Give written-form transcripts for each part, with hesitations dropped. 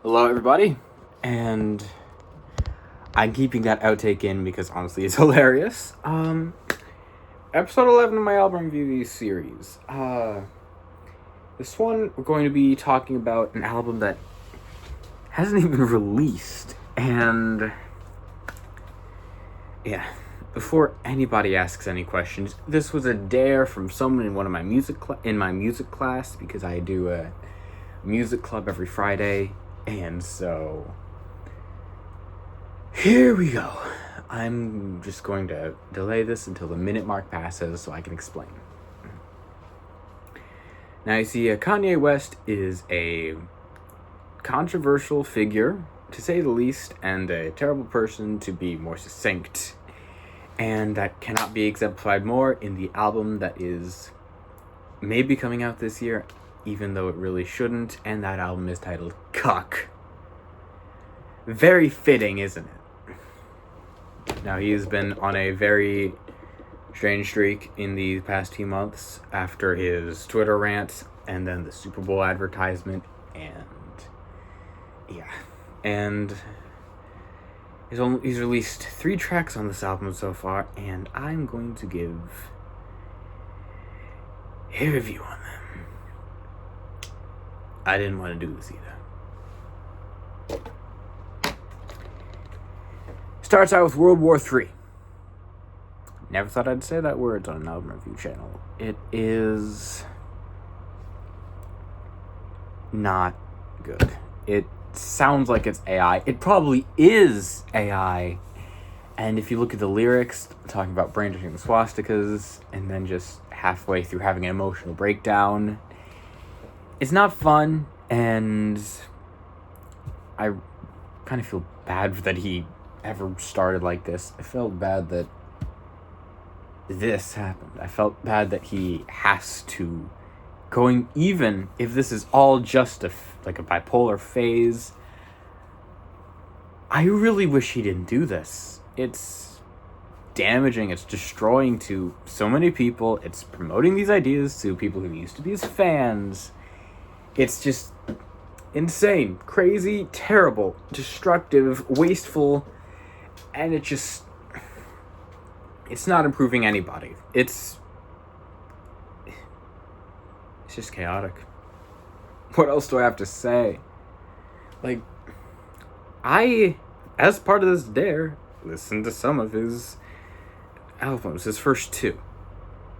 Hello, everybody, and I'm keeping that outtake in because honestly, it's hilarious. Episode 11 of my album review series. This one we're going to be talking about an album that hasn't even released, and yeah. Before anybody asks any questions, this was a dare from someone in one of my music class because I do a music club every Friday, and so here we go. I'm just going to delay this until the minute mark passes so I can explain. Now, you see, Kanye West is a controversial figure, to say the least, and a terrible person, to be more succinct. And that cannot be exemplified more in the album that is maybe coming out this year, even though it really shouldn't, and that album is titled Cuck. Very fitting, isn't it? Now, he has been on a very strange streak in the past few months after his Twitter rant and then the Super Bowl advertisement, and he's released 3 tracks on this album so far, and I'm going to give a review on them. I didn't want to do this either. Starts out with World War III. Never thought I'd say that word on an album review channel. It is not good. It sounds like it's AI. It probably is AI. And if you look at the lyrics, talking about brainwashing the swastikas, and then just halfway through having an emotional breakdown, it's not fun, and I kind of feel bad that he ever started like this. I felt bad that this happened. I felt bad that he has to going, even if this is all just like a bipolar phase. I really wish he didn't do this. It's damaging, it's destroying to so many people, it's promoting these ideas to people who used to be his fans. It's just insane, crazy, terrible, destructive, wasteful, and it's not improving anybody. It's just chaotic. What else do I have to say? Like, I, as part of this dare, listened to some of his albums, his first 2.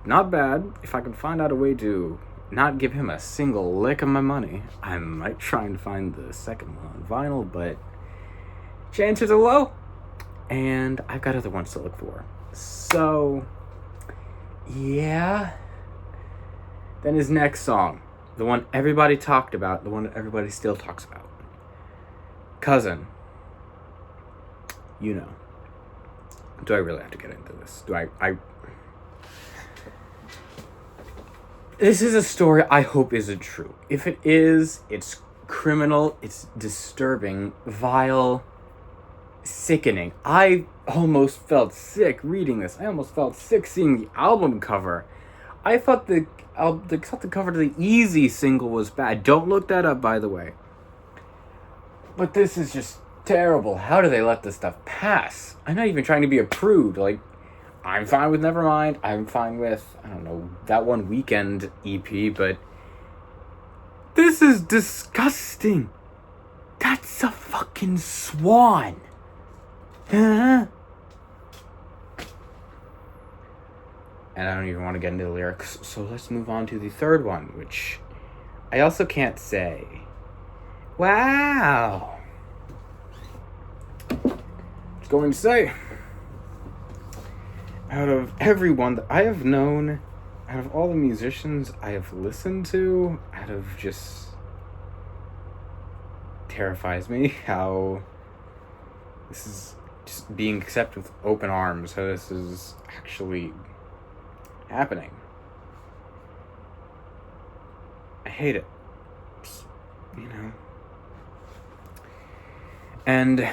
Not bad. If I can find out a way to not give him a single lick of my money, I might try and find the second one on vinyl, but chances are low, and I've got other ones to look for. So, yeah. Then his next song, the one everybody talked about, the one that everybody still talks about. Cousin. You know. Do I really have to get into this? This is a story I hope isn't true. If it is, it's criminal, it's disturbing, vile, sickening. I almost felt sick reading this. I almost felt sick seeing the album cover. I thought the cover to the Easy single was bad. Don't look that up, by the way. But this is just terrible. How do they let this stuff pass? I'm not even trying to be a prude. Like, I'm fine with Nevermind. I'm fine with, I don't know, that one Weekend EP, but this is disgusting. That's a fucking swan. Huh? And I don't even want to get into the lyrics, so let's move on to the third one, which I also can't say. Wow. Just going to say, out of everyone that I have known, out of all the musicians I have listened to, out of just terrifies me how this is just being accepted with open arms, how this is actually happening. I hate it. Just, And,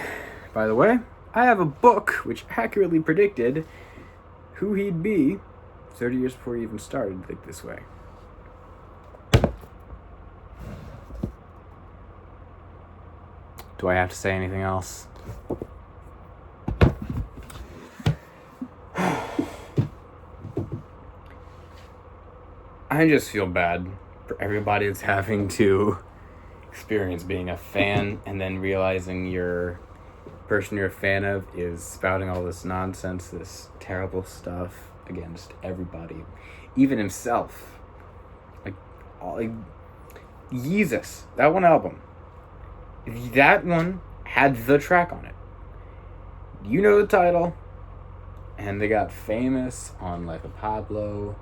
by the way, I have a book which accurately predicted who he'd be 30 years before he even started like this way. Do I have to say anything else? I just feel bad for everybody that's having to experience being a fan and then realizing your person you're a fan of is spouting all this nonsense, this terrible stuff against everybody, even himself. Like Yeezus, that one album, that one had the track on it. You know the title, and they got famous on Life of Pablo.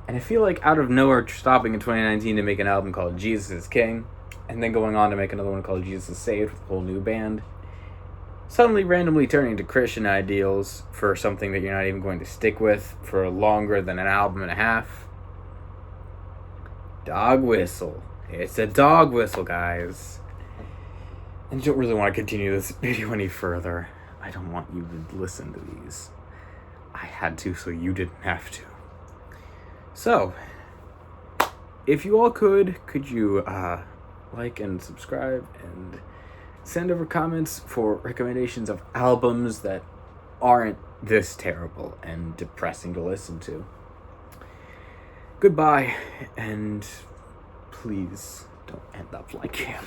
And I feel like out of nowhere, stopping in 2019 to make an album called Jesus is King, and then going on to make another one called Jesus is Saved with a whole new band, suddenly randomly turning to Christian ideals for something that you're not even going to stick with for longer than an album and a half. Dog whistle. It's a dog whistle, guys. And I don't really want to continue this video any further. I don't want you to listen to these. I had to, so you didn't have to. So, if you all could you like and subscribe and send over comments for recommendations of albums that aren't this terrible and depressing to listen to. Goodbye, and please don't end up like him.